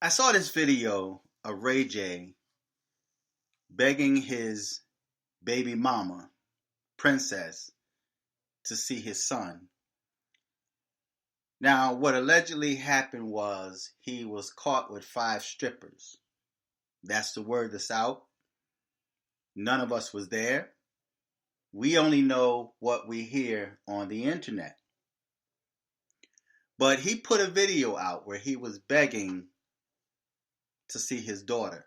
I saw this video of RayJ begging his baby mama, Princess, to see his son. Now, what allegedly happened was he was caught with 5 strippers. That's the word that's out. None of us was there. We only know what we hear on the internet. But he put a video out where he was begging to see his daughter.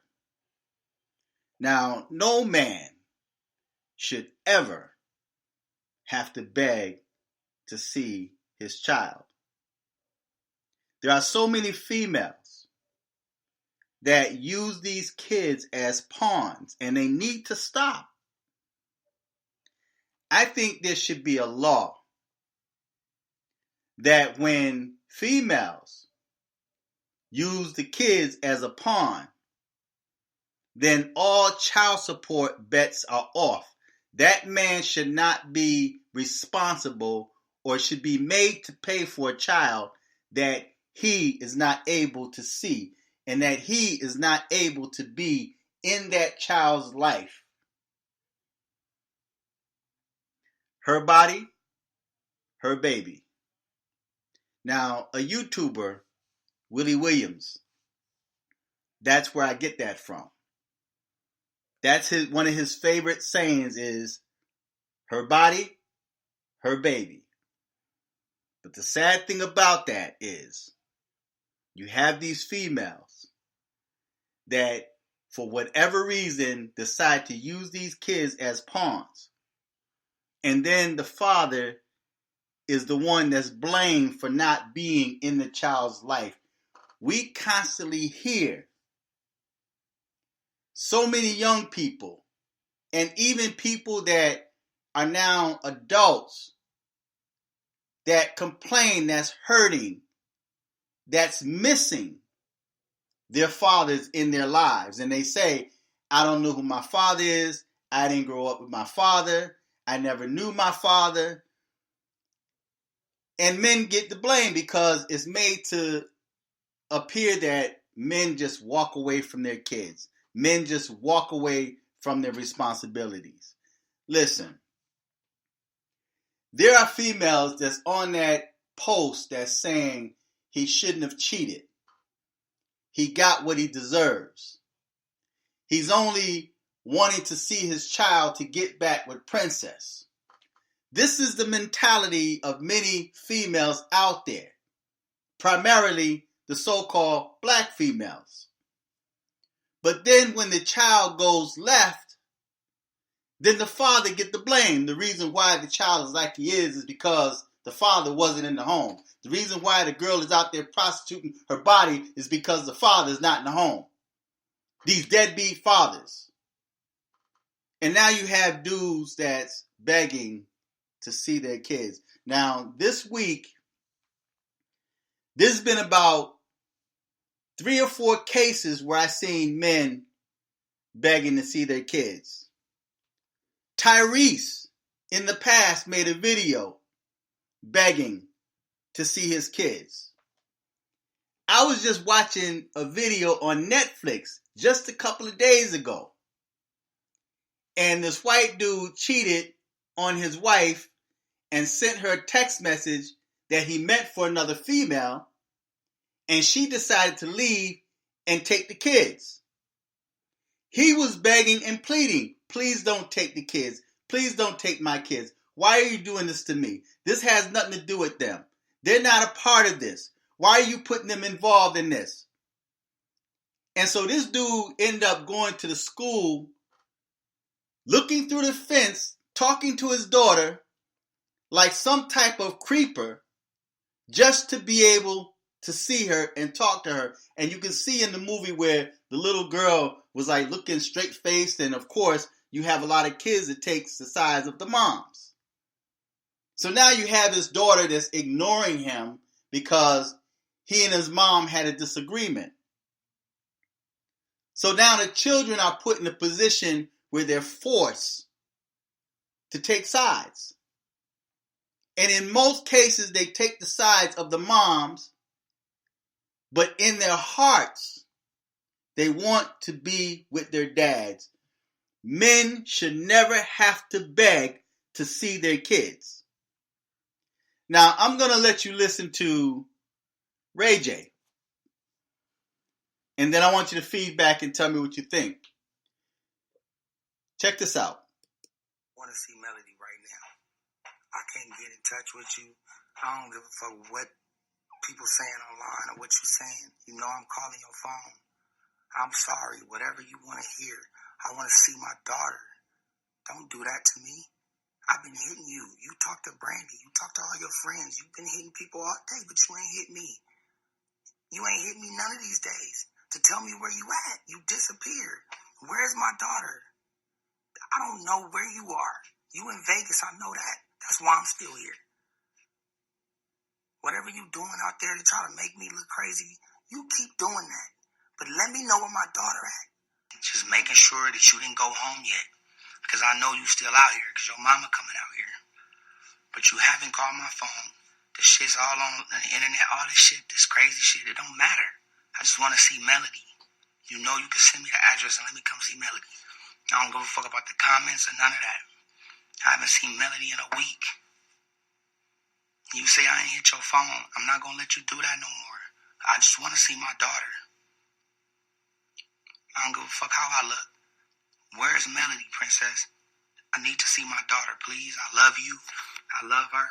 Now, no man should ever have to beg to see his child. There are so many females that use these kids as pawns, and they need to stop. I think there should be a law that when females use the kids as a pawn, then all child support bets are off. That man should not be responsible or should be made to pay for a child that he is not able to see and that he is not able to be in that child's life. Her body, her baby. Now, a YouTuber, Willie Williams, that's where I get that from. That's one of his favorite sayings is, her body, her baby. But the sad thing about that is, you have these females that, for whatever reason, decide to use these kids as pawns. And then the father is the one that's blamed for not being in the child's life. We constantly hear so many young people and even people that are now adults that complain, that's hurting, that's missing their fathers in their lives. And they say, I don't know who my father is. I didn't grow up with my father. I never knew my father. And men get the blame because it's made to appear that men just walk away from their kids. Men just walk away from their responsibilities. Listen, there are females that's on that post that's saying he shouldn't have cheated. He got what he deserves. He's only wanting to see his child to get back with Princess. This is the mentality of many females out there, primarily the so-called black females. But then when the child goes left, then the father gets the blame. The reason why the child is like he is because the father wasn't in the home. The reason why the girl is out there prostituting her body is because the father is not in the home. These deadbeat fathers. And now you have dudes that's begging to see their kids. Now, this week, there's been about 3 or 4 cases where I've seen men begging to see their kids. Tyrese, in the past, made a video begging to see his kids. I was just watching a video on Netflix just a couple of days ago. And this white dude cheated on his wife and sent her a text message that he meant for another female. And she decided to leave and take the kids. He was begging and pleading, please don't take the kids. Please don't take my kids. Why are you doing this to me? This has nothing to do with them. They're not a part of this. Why are you putting them involved in this? And so this dude ended up going to the school, looking through the fence, talking to his daughter like some type of creeper just to be able to see her and talk to her. And you can see in the movie where the little girl was like looking straight faced, and of course you have a lot of kids that takes the size of the moms. So now you have this daughter that's ignoring him because he and his mom had a disagreement. So now the children are put in a position where they're forced to take sides. And in most cases, they take the sides of the moms But in their hearts, they want to be with their dads. Men should never have to beg to see their kids. Now, I'm going to let you listen to RayJ. And then I want you to feedback and tell me what you think. Check this out. I want to see Melody right now. I can't get in touch with you. I don't give a fuck what people saying online or what you saying. You know I'm calling your phone. I'm sorry. Whatever you want to hear. I want to see my daughter. Don't do that to me. I've been hitting you. You talk to Brandy. You talk to all your friends. You've been hitting people all day, but you ain't hit me. You ain't hit me none of these days to tell me where you at. You disappeared. Where's my daughter? I don't know where you are. You in Vegas, I know that. That's why I'm still here. Whatever you doing out there to try to make me look crazy, you keep doing that. But let me know where my daughter at. Just making sure that you didn't go home yet. Because I know you still out here because your mama coming out here. But you haven't called my phone. The shit's all on the internet, all this shit, this crazy shit. It don't matter. I just want to see Melody. You know you can send me the address and let me come see Melody. I don't give a fuck about the comments or none of that. I haven't seen Melody in a week. You say I ain't hit your phone. I'm not going to let you do that no more. I just want to see my daughter. I don't give a fuck how I look. Where's Melody, princess? I need to see my daughter, please. I love you. I love her.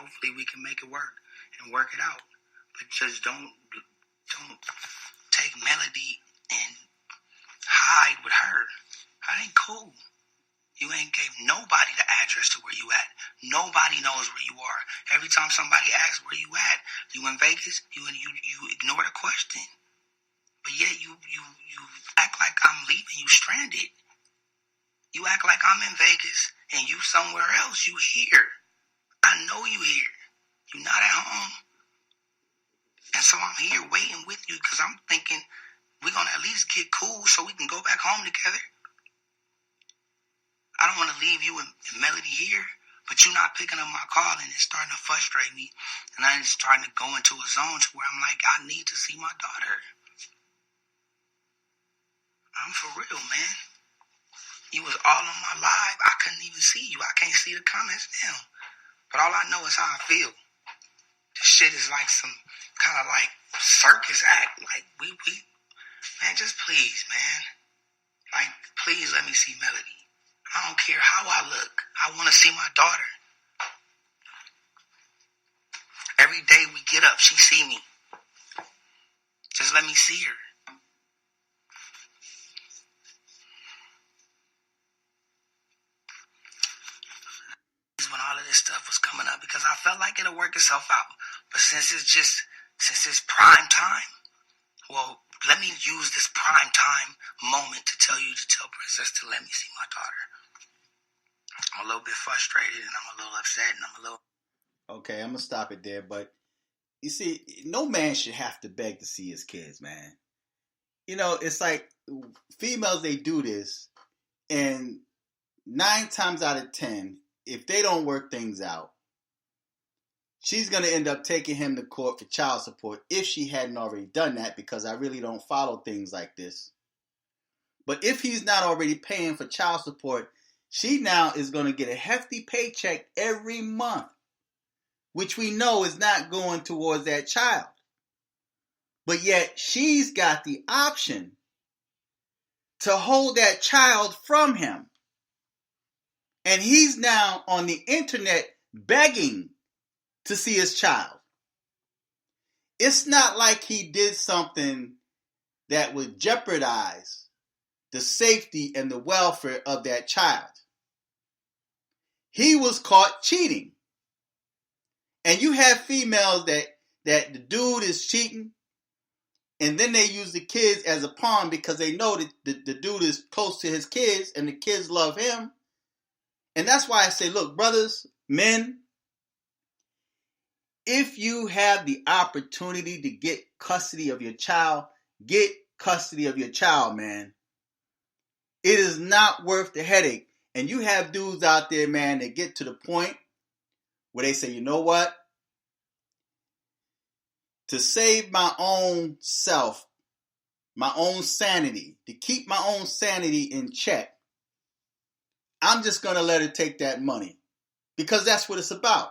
Hopefully we can make it work and work it out. But just don't take Melody and hide with her. That ain't cool. You ain't gave nobody the address to where you at. Nobody knows where you are. Every time somebody asks where you at, you in Vegas, you ignore the question. But yet you act like I'm leaving you stranded. You act like I'm in Vegas and you somewhere else. You here. I know you here. You not at home. And so I'm here waiting with you because I'm thinking we're going to at least get cool so we can go back home together. I don't want to leave you and Melody here, but you're not picking up my call and it's starting to frustrate me. And I'm starting to go into a zone to where I'm like, I need to see my daughter. I'm for real, man. You was all on my live. I couldn't even see you. I can't see the comments now. But all I know is how I feel. This shit is like some kind of like circus act. Like we man, just please, man. Like, please let me see Melody. I don't care how I look. I want to see my daughter. Every day we get up, she see me. Just let me see her. When all of this stuff was coming up because I felt like it'll work itself out. But since it's prime time, well, let me use this prime time moment to tell Princess to let me see my daughter. I'm a little bit frustrated and I'm a little upset and I'm a little... Okay, I'm going to stop it there. But you see, no man should have to beg to see his kids, man. You know, it's like females, they do this. And 9 times out of 10, if they don't work things out, she's going to end up taking him to court for child support if she hadn't already done that, because I really don't follow things like this. But if he's not already paying for child support, she now is going to get a hefty paycheck every month, which we know is not going towards that child. But yet she's got the option to hold that child from him. And he's now on the internet begging to see his child. It's not like he did something that would jeopardize the safety and the welfare of that child. He was caught cheating. And you have females that the dude is cheating, and then they use the kids as a pawn because they know that the dude is close to his kids and the kids love him. And that's why I say, look, brothers, men, if you have the opportunity to get custody of your child, get custody of your child, man. It is not worth the headache. And you have dudes out there, man, that get to the point where they say, you know what? to save my own self, my own sanity, to keep my own sanity in check, I'm just going to let her take that money because that's what it's about.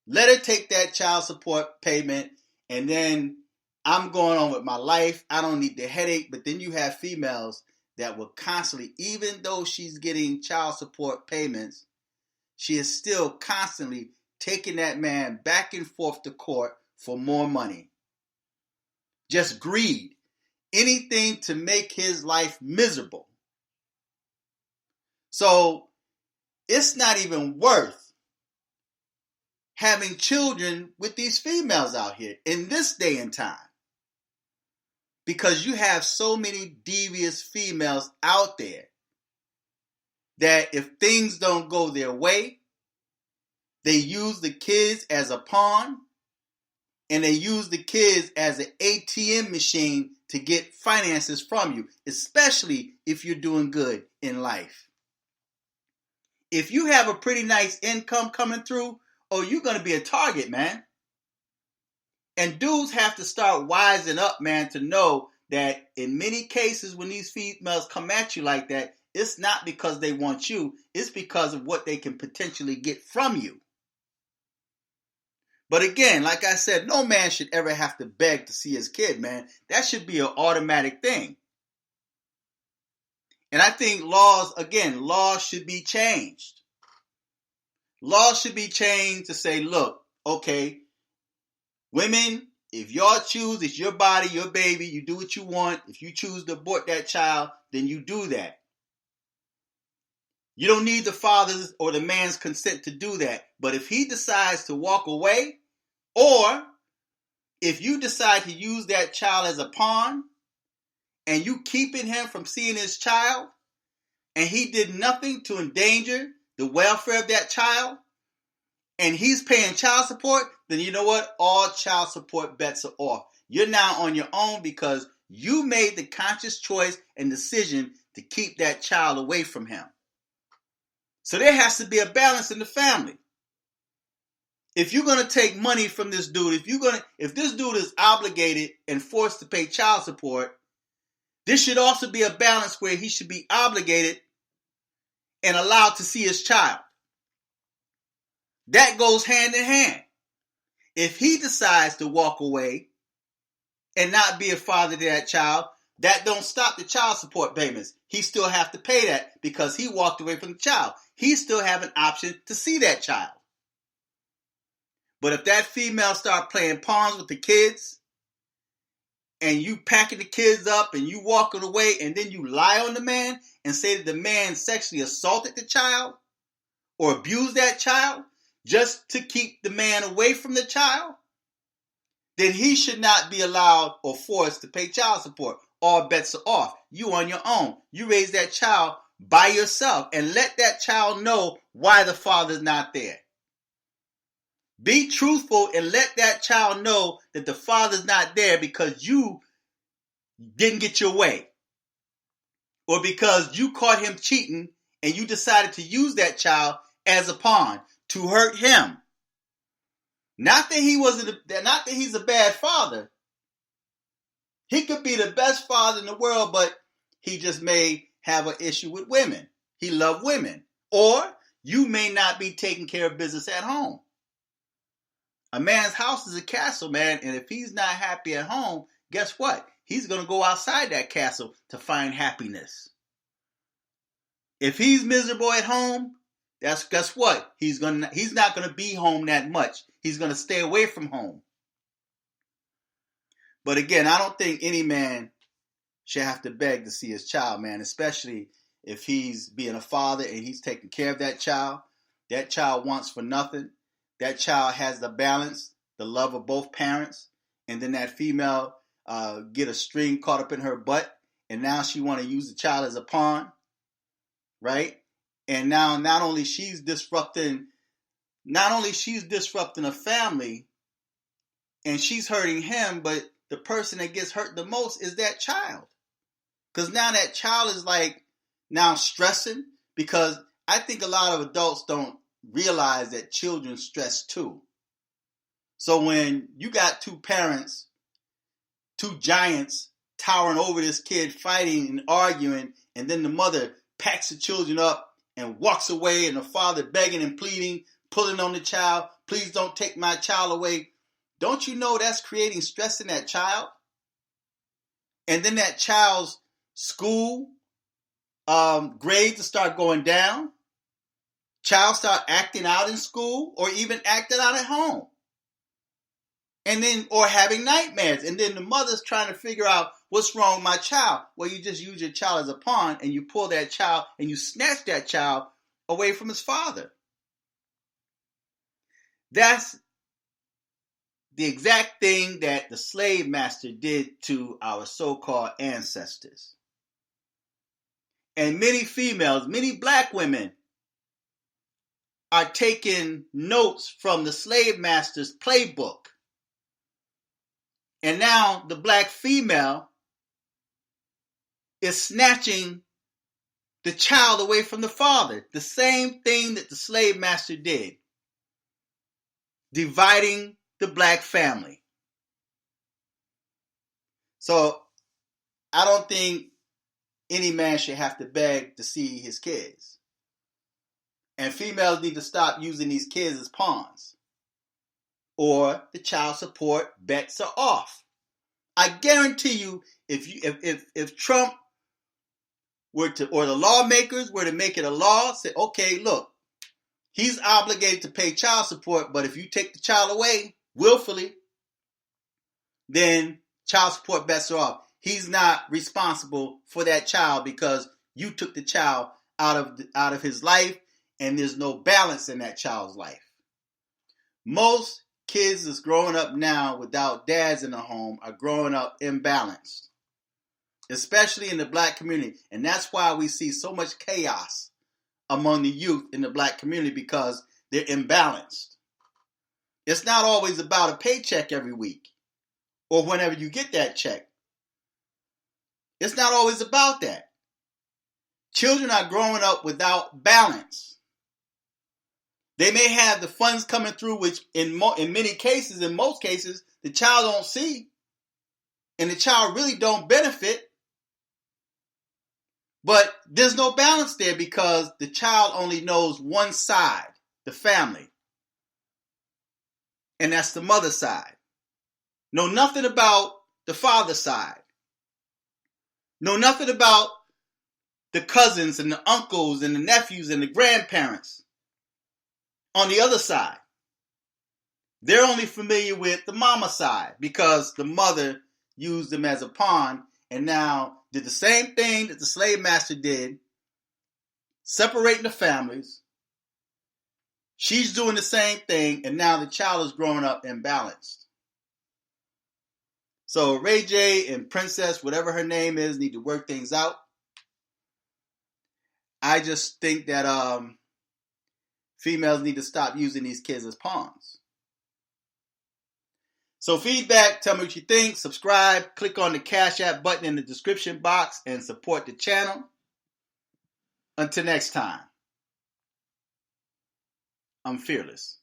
Let her take that child support payment and then I'm going on with my life. I don't need the headache. But then you have females that will constantly, even though she's getting child support payments, she is still constantly taking that man back and forth to court for more money. Just greed. Anything to make his life miserable. So it's not even worth having children with these females out here in this day and time. Because you have so many devious females out there that if things don't go their way, they use the kids as a pawn and they use the kids as an ATM machine to get finances from you, especially if you're doing good in life. If you have a pretty nice income coming through, you're going to be a target, man. And dudes have to start wising up, man, to know that in many cases when these females come at you like that, it's not because they want you. It's because of what they can potentially get from you. But again, like I said, no man should ever have to beg to see his kid, man. That should be an automatic thing. And I think laws should be changed. Laws should be changed to say, look, okay, women, if y'all choose, it's your body, your baby, you do what you want. If you choose to abort that child, then you do that. You don't need the father's or the man's consent to do that. But if he decides to walk away, or if you decide to use that child as a pawn, and you keeping him from seeing his child, and he did nothing to endanger the welfare of that child, and he's paying child support, then you know what? All child support bets are off. You're now on your own because you made the conscious choice and decision to keep that child away from him. So there has to be a balance in the family. If you're going to take money from this dude, if this dude is obligated and forced to pay child support, there should also be a balance where he should be obligated and allowed to see his child. That goes hand in hand. If he decides to walk away and not be a father to that child, that don't stop the child support payments. He still have to pay that because he walked away from the child. He still have an option to see that child. But if that female start playing pawns with the kids and you packing the kids up and you walking away and then you lie on the man and say that the man sexually assaulted the child or abused that child just to keep the man away from the child, then he should not be allowed or forced to pay child support. All bets are off. You on your own. You raise that child by yourself and let that child know why the father's not there. Be truthful and let that child know that the father's not there because you didn't get your way. Or because you caught him cheating and you decided to use that child as a pawn to hurt him. Not that he's a bad father. He could be the best father in the world, but he just may have an issue with women. He loves women. Or you may not be taking care of business at home. A man's house is a castle, man, and if he's not happy at home, guess what? He's going to go outside that castle to find happiness. If he's miserable at home, guess what? He's not going to be home that much. He's going to stay away from home. But again, I don't think any man should have to beg to see his child, man, especially if he's being a father and he's taking care of that child. That child wants for nothing. That child has the balance, the love of both parents, and then that female get a string caught up in her butt, and now she want to use the child as a pawn, right? And now not only she's disrupting a family, and she's hurting him, but the person that gets hurt the most is that child, because now that child is now stressing, because I think a lot of adults don't realize that children stress too. So when you got two parents, two giants towering over this kid, fighting and arguing, and then the mother packs the children up and walks away, and the father begging and pleading, pulling on the child, please don't take my child away. Don't you know that's creating stress in that child? And then that child's school grades will start going down. Child start acting out in school or even acting out at home. And then, or having nightmares. And then the mother's trying to figure out what's wrong with my child. Well, you just use your child as a pawn and you pull that child and you snatch that child away from his father. That's the exact thing that the slave master did to our so-called ancestors. And many females, many black women are taking notes from the slave master's playbook. And now the black female is snatching the child away from the father. The same thing that the slave master did. Dividing the black family. So I don't think any man should have to beg to see his kids. And females need to stop using these kids as pawns. Or the child support bets are off. I guarantee you, if Trump were to, or the lawmakers were to make it a law, say, okay, look, he's obligated to pay child support, but if you take the child away willfully, then child support bets are off. He's not responsible for that child because you took the child out of his life, and there's no balance in that child's life. Most kids that's growing up now without dads in the home are growing up imbalanced, especially in the black community. And that's why we see so much chaos among the youth in the black community, because they're imbalanced. It's not always about a paycheck every week or whenever you get that check. It's not always about that. Children are growing up without balance. They may have the funds coming through, which in many cases, in most cases, the child don't see. And the child really don't benefit. But there's no balance there because the child only knows one side, the family. And that's the mother's side. Know nothing about the father's side. Know nothing about the cousins and the uncles and the nephews and the grandparents on the other side. They're only familiar with the mama side because the mother used them as a pawn and now did the same thing that the slave master did, separating the families. She's doing the same thing, and now the child is growing up imbalanced. So RayJ and Princess, whatever her name is, need to work things out. I just think that females need to stop using these kids as pawns. So feedback, tell me what you think, subscribe, click on the Cash App button in the description box and support the channel. Until next time, I'm fearless.